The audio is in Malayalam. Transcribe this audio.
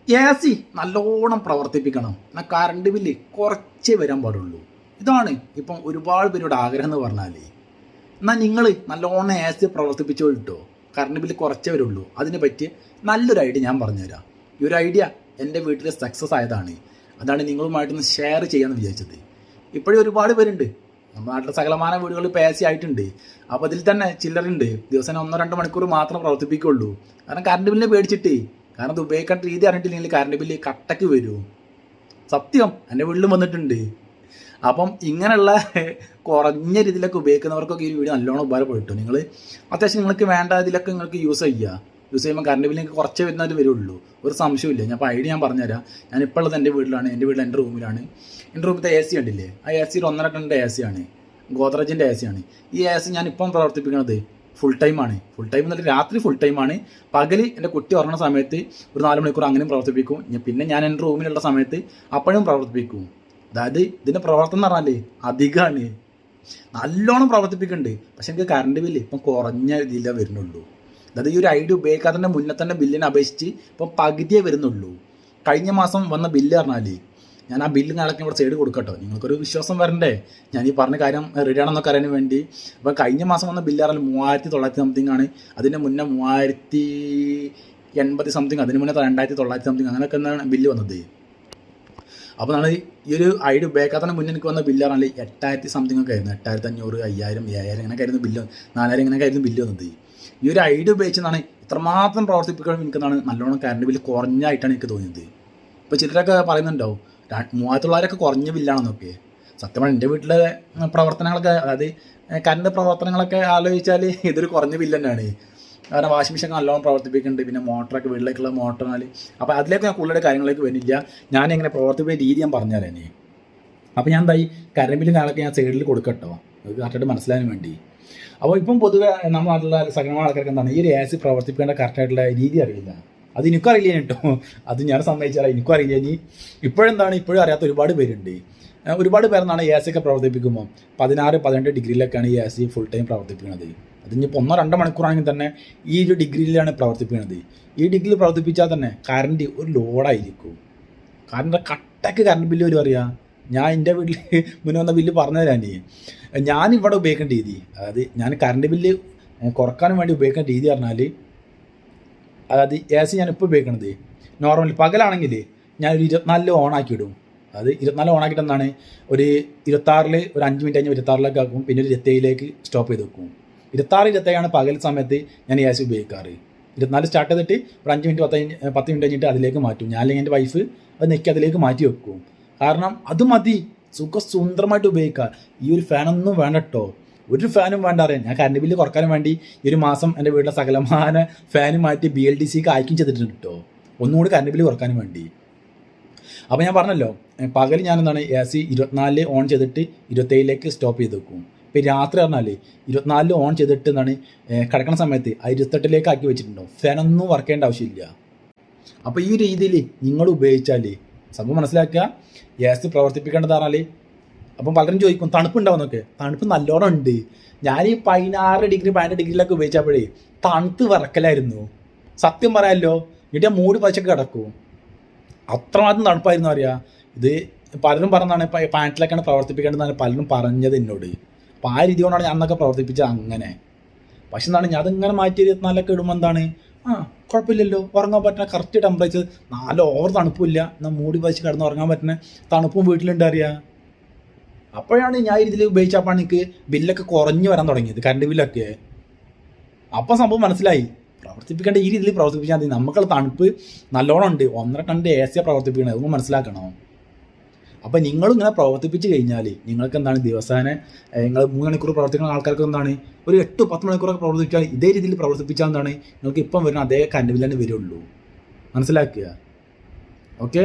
എ സി നല്ലോണം പ്രവർത്തിപ്പിക്കണം. എന്നാൽ കറണ്ട് ബില്ല് കുറച്ചേ വരാൻ പാടുള്ളൂ. ഇതാണ് ഇപ്പം ഒരുപാട് പേരുടെ ആഗ്രഹം എന്ന് പറഞ്ഞാൽ. എന്നാൽ നിങ്ങൾ നല്ലോണം എ സി പ്രവർത്തിപ്പിച്ചോ കിട്ടോ, കറണ്ട് ബില്ല് കുറച്ചേ വരുള്ളൂ. അതിനെ പറ്റി നല്ലൊരു ഐഡിയ ഞാൻ പറഞ്ഞുതരാം. ഈ ഒരു ഐഡിയ എൻ്റെ വീട്ടിൽ സക്സസ് ആയതാണ്. അതാണ് നിങ്ങളുമായിട്ടൊന്ന് ഷെയർ ചെയ്യാമെന്ന് വിചാരിച്ചത്. ഇപ്പോഴും ഒരുപാട് പേരുണ്ട് നമ്മുടെ നാട്ടിലെ സകലമാന വീടുകളിൽ ഇപ്പോൾ എ സി ആയിട്ടുണ്ട്. അപ്പോൾ അതിൽ തന്നെ ചില്ലറുണ്ട് ദിവസം 1-2 മണിക്കൂർ മാത്രം പ്രവർത്തിപ്പിക്കുള്ളൂ. കാരണം കറണ്ട് ബില്ലിനെ പേടിച്ചിട്ട്. കാരണം അത് ഉപയോഗിക്കേണ്ട രീതി അറിഞ്ഞിട്ടില്ലെങ്കിൽ കറണ്ട് ബില്ല് കട്ടക്ക് വരും. സത്യം എൻ്റെ വീട്ടിലും വന്നിട്ടുണ്ട്. അപ്പം ഇങ്ങനെയുള്ള കുറഞ്ഞ രീതിയിലൊക്കെ ഉപയോഗിക്കുന്നവർക്കൊക്കെ ഈ വീഡിയോ നല്ലോണം ഉപകാരപ്പെട്ടു. നിങ്ങൾ അത്യാവശ്യം നിങ്ങൾക്ക് വേണ്ട ഇതിലൊക്കെ നിങ്ങൾക്ക് യൂസ് ചെയ്യുമ്പോൾ കറണ്ട് ബില്ലിലേക്ക് കുറച്ചേ വരുന്നതിൽ വരുള്ളൂ. ഒരു സംശയമില്ല. ഞാൻ അപ്പോൾ ഐഡിയ ഞാൻ പറഞ്ഞുതരാം. ഞാനിപ്പോൾ ഉള്ളത് എൻ്റെ വീട്ടിലാണ്. എൻ്റെ വീട്ടിൽ എൻ്റെ റൂമിലാണ്. എൻ്റെ റൂമിലത്തെ എ സി കണ്ടില്ലേ, ആ എ സി 1.5 ടണ്ണിൻ്റെ എ സി ആണ്. ഗോദ്രേജിൻ്റെ എ സി ആണ്. ഈ എ സി ഞാനിപ്പം പ്രവർത്തിപ്പിക്കുന്നത് ഫുൾ ടൈമാണ്. ഫുൾ ടൈം എന്നിട്ട് രാത്രി ഫുൾ ടൈമാണ്. പകൽ എൻ്റെ കുട്ടി ഉറങ്ങുന്ന സമയത്ത് ഒരു 4 മണിക്കൂർ അങ്ങനെയും പ്രവർത്തിപ്പിക്കും. പിന്നെ ഞാൻ എൻ്റെ റൂമിലുള്ള സമയത്ത് അപ്പോഴും പ്രവർത്തിപ്പിക്കും. അതായത് ഇതിൻ്റെ പ്രവർത്തനം എന്ന് പറഞ്ഞാൽ അധികമാണ്. നല്ലോണം പ്രവർത്തിപ്പിക്കുന്നുണ്ട്. പക്ഷെ എനിക്ക് കറണ്ട് ബില്ല് ഇപ്പം കുറഞ്ഞ രീതിയിലേ വരുന്നുള്ളൂ. അതായത് ഈ ഒരു ഐഡിയ ഉപയോഗിക്കാത്തതിൻ്റെ മുന്നേ തന്നെ ബില്ലിനെ അപേക്ഷിച്ച് ഇപ്പം പകുതിയേ വരുന്നുള്ളൂ. കഴിഞ്ഞ മാസം വന്ന ബില്ല് പറഞ്ഞാൽ ഞാൻ ആ ബില്ല് നാളെ ഇവിടെ സൈഡ് കൊടുക്കട്ടോ. നിങ്ങൾക്കൊരു വിശ്വാസം വരണ്ടേ ഞാൻ ഈ പറഞ്ഞ കാര്യം റെഡിയാണെന്നൊക്കെ അറിയാൻ വേണ്ടി. അപ്പം കഴിഞ്ഞ മാസം വന്ന ബില്ല് പറഞ്ഞാൽ 3900 സംതിങ് ആണ്. അതിൻ്റെ മുന്നേ 3080 സംതിങ്, അതിന് മുന്നേ 2900 സംതിങ് അങ്ങനെയൊക്കെ എന്നാണ് ബില്ല് വന്നത്. അപ്പോൾ നമ്മൾ ഈ ഒരു ഐഡിയ ഉപയോഗിക്കാത്തതിന് മുന്നേ എനിക്ക് വന്ന ബില്ല് പറഞ്ഞാൽ 8000 സംതിങ് ഒക്കെ ആയിരുന്നു. 8500, 5000, 7000 ഇങ്ങനെയൊക്കെ ആയിരുന്നു ബില്ല്. 4000 ഇങ്ങനെയൊക്കെ ആയിരുന്നു ബില്ല് വന്നത്. ഈ ഒരു ഐഡിയ ഉപയോഗിച്ചെന്നാണ് ഇത്രമാത്രം പ്രവർത്തിപ്പിക്കണം എനിക്കെന്നാണ് നല്ലോണം കറണ്ട് ബില്ല് കുറഞ്ഞായിട്ടാണ് എനിക്ക് തോന്നിയത്. ഇപ്പോൾ ചിലരൊക്കെ പറയുന്നുണ്ടാവും 3900 കുറഞ്ഞ ബില്ലാണെന്നൊക്കെ. സത്യമാണ് എൻ്റെ വീട്ടിലെ പ്രവർത്തനങ്ങളൊക്കെ, അതായത് കറണ്ട് പ്രവർത്തനങ്ങളൊക്കെ ആലോചിച്ചാൽ ഇതൊരു കുറഞ്ഞ ബില്ല് തന്നെയാണ്. കാരണം വാഷിംഗ് മെഷീൻ നല്ലോണം പ്രവർത്തിപ്പിക്കുന്നുണ്ട്. പിന്നെ മോട്ടറൊക്കെ വീട്ടിലേക്കുള്ള മോട്ടറിനാൽ. അപ്പോൾ അതിലേക്ക് ഞാൻ കൂടുതൽ കാര്യങ്ങളിലേക്ക് വരുന്നില്ല. ഞാൻ എങ്ങനെ പ്രവർത്തിപ്പിക്കുന്ന രീതി ഞാൻ പറഞ്ഞുതരാം. അപ്പോൾ ഞാൻ എന്തായി കറണ്ട് ബില്ലും കാര്യങ്ങളൊക്കെ ഞാൻ സൈഡിൽ കൊടുക്കട്ടോ, അത് കറക്റ്റായിട്ട് മനസ്സിലാകാൻ വേണ്ടി. അപ്പോൾ ഇപ്പം പൊതുവെ നമ്മുടെ നാട്ടിലുള്ള സകലമായ ആൾക്കാർക്ക് എന്താണ് ഈ ഒരു എ സി പ്രവർത്തിപ്പിക്കേണ്ട കറക്റ്റായിട്ടുള്ള രീതി അറിയില്ല. അത് എനിക്കും അറിയില്ല കേട്ടോ. അത് ഞാൻ സമ്മതിച്ചാൽ എനിക്കും അറിയില്ല. ഇപ്പോഴും അറിയാത്ത ഒരുപാട് പേരുണ്ട്. ഒരുപാട് പേരെന്നാണ് എ സി ഒക്കെ പ്രവർത്തിപ്പിക്കുമ്പോൾ 16-18 ഡിഗ്രിയിലൊക്കെയാണ് ഈ എ സി ഫുൾ ടൈം പ്രവർത്തിപ്പിക്കുന്നത്. അതിനിപ്പോൾ 1-2 മണിക്കൂറാണെങ്കിൽ തന്നെ ഈ ഒരു ഡിഗ്രിയിലാണ് പ്രവർത്തിപ്പിക്കുന്നത്. ഈ ഡിഗ്രിയിൽ പ്രവർത്തിപ്പിച്ചാൽ തന്നെ കറണ്ട് ഒരു ലോഡായിരിക്കും. കറണ്ട് കട്ടക്ക് കറണ്ട് ബില്ല് വരും അറിയാം. ഞാൻ എൻ്റെ വീട്ടിൽ മുന്നേ വന്ന ബില്ല് പറഞ്ഞു തരാൻ. ഞാനിവിടെ ഉപയോഗിക്കേണ്ട രീതി, അതായത് ഞാൻ കറണ്ട് ബില്ല് കുറക്കാനും വേണ്ടി ഉപയോഗിക്കേണ്ട രീതി പറഞ്ഞാൽ, അതായത് എ സി ഞാനിപ്പോൾ ഉപയോഗിക്കണത് നോർമലി പകലാണെങ്കിൽ ഞാനൊരു 24 ഓണാക്കിയിടും. അത് 24 ഓണാക്കിയിട്ട് എന്താണ് ഒരു 26 ഒരു 5 മിനിറ്റ് കഴിഞ്ഞ് 26 ആക്കും. പിന്നെ ഒരു 27 സ്റ്റോപ്പ് ചെയ്ത് വെക്കും. 26-27 പകൽ സമയത്ത് ഞാൻ എ സി ഉപയോഗിക്കാറ്. 24 സ്റ്റാർട്ട് ചെയ്തിട്ട് ഒരു 5 മിനിറ്റ് 10 മിനിറ്റ് കഴിഞ്ഞിട്ട് അതിലേക്ക് മാറ്റും. ഞാൻ അല്ലെങ്കിൽ എൻ്റെ വൈഫ് അത് നെക്കി അതിലേക്ക് മാറ്റി വെക്കും. കാരണം അത് മതി, സുന്ദരമായിട്ട് ഉപയോഗിക്കുക. ഈ ഒരു ഫാനൊന്നും വേണ്ട കേട്ടോ, ഒരു ഫാനും വേണ്ട അറിയാൻ. ഞാൻ കറണ്ട് ബില്ല് കുറക്കാനും വേണ്ടി ഈ ഒരു മാസം എൻ്റെ വീട്ടിലെ സകലമാന ഫാനും മാറ്റി BLDCക്ക് അയക്കും ചെയ്തിട്ടുണ്ട് കേട്ടോ, ഒന്നുകൂടി കറണ്ട് ബില്ല് കുറക്കാനും വേണ്ടി. അപ്പോൾ ഞാൻ പറഞ്ഞല്ലോ പകൽ ഞാൻ എന്താണ് എ സി 24 ഓൺ ചെയ്തിട്ട് 27 സ്റ്റോപ്പ് ചെയ്ത് വെക്കും. ഇപ്പോൾ രാത്രി പറഞ്ഞാൽ 24 ഓൺ ചെയ്തിട്ട് എന്താണ് കിടക്കുന്ന സമയത്ത് 28 ആക്കി വെച്ചിട്ടുണ്ടോ. ഫാനൊന്നും വർക്ക് ചെയ്യേണ്ട ആവശ്യമില്ല. അപ്പോൾ ഈ രീതിയിൽ നിങ്ങൾ ഉപയോഗിച്ചാൽ സംഭവം മനസ്സിലാക്കുക. എ സി പ്രവർത്തിപ്പിക്കേണ്ടത് പറഞ്ഞാൽ അപ്പം പലരും ചോദിക്കും തണുപ്പുണ്ടാവുന്നൊക്കെ. തണുപ്പ് നല്ലോണം ഉണ്ട്. ഞാൻ ഈ 16 ഡിഗ്രി 12 ഡിഗ്രിയിലൊക്കെ ഉപയോഗിച്ചപ്പോഴേ തണുത്ത് വിറക്കലായിരുന്നു. സത്യം പറയാമല്ലോ. എന്നിട്ട് ഞാൻ മൂടി പച്ചക്ക് കിടക്കും. അത്രമാത്രം തണുപ്പായിരുന്നു അറിയാം. ഇത് പലരും പറഞ്ഞതാണ് പാൻറ്റിലൊക്കെയാണ് പ്രവർത്തിപ്പിക്കേണ്ടതെന്നാണ് പലരും പറഞ്ഞത് എന്നോട്. അപ്പോൾ ആ രീതി കൊണ്ടാണ് ഞാൻ അന്നൊക്കെ പ്രവർത്തിപ്പിച്ചത് അങ്ങനെ. പക്ഷെ എന്താണ് ഞാൻ അതിങ്ങനെ മാറ്റി 24 ഇടുമ്പോൾ എന്താണ് കുഴപ്പമില്ലല്ലോ, ഉറങ്ങാൻ പറ്റുന്ന കറക്റ്റ് ടെമ്പറേച്ചർ, 4 ഓവർ തണുപ്പില്ല, എന്നാൽ മൂടി പറിച്ച് കിടന്ന് ഉറങ്ങാൻ പറ്റുന്ന തണുപ്പും വീട്ടിലുണ്ട് അറിയാം. അപ്പോഴാണ് ഞാൻ ഇതിൽ ഉപയോഗിച്ചപ്പോൾ എനിക്ക് ബില്ലൊക്കെ കുറഞ്ഞു വരാൻ തുടങ്ങിയത്, കറണ്ട് ബില്ലൊക്കെ. അപ്പം സംഭവം മനസ്സിലായി പ്രവർത്തിപ്പിക്കേണ്ട ഈ രീതിയിൽ പ്രവർത്തിപ്പിച്ചാൽ മതി. നമുക്കുള്ള തണുപ്പ് നല്ലോണം ഉണ്ട്. 1.5 ടണ്ണിൻ്റെ എ സിയാണ് പ്രവർത്തിപ്പിക്കണത്, അതൊന്നും മനസ്സിലാക്കണം. അപ്പോൾ നിങ്ങളിങ്ങനെ പ്രവർത്തിപ്പിച്ച് കഴിഞ്ഞാൽ നിങ്ങൾക്ക് എന്താണ് ദിവസേന നിങ്ങൾ 3 മണിക്കൂർ പ്രവർത്തിക്കുന്ന ആൾക്കാർക്ക് എന്താണ് ഒരു 8-10 മണിക്കൂറൊക്കെ പ്രവർത്തിപ്പിച്ചാൽ ഇതേ രീതിയിൽ പ്രവർത്തിപ്പിച്ചാൽ എന്താണ് നിങ്ങൾക്ക് ഇപ്പം വരുന്ന അതേ കറണ്ട് ബില്ല് തന്നെ വരുള്ളൂ. മനസ്സിലാക്കുക. ഓക്കെ.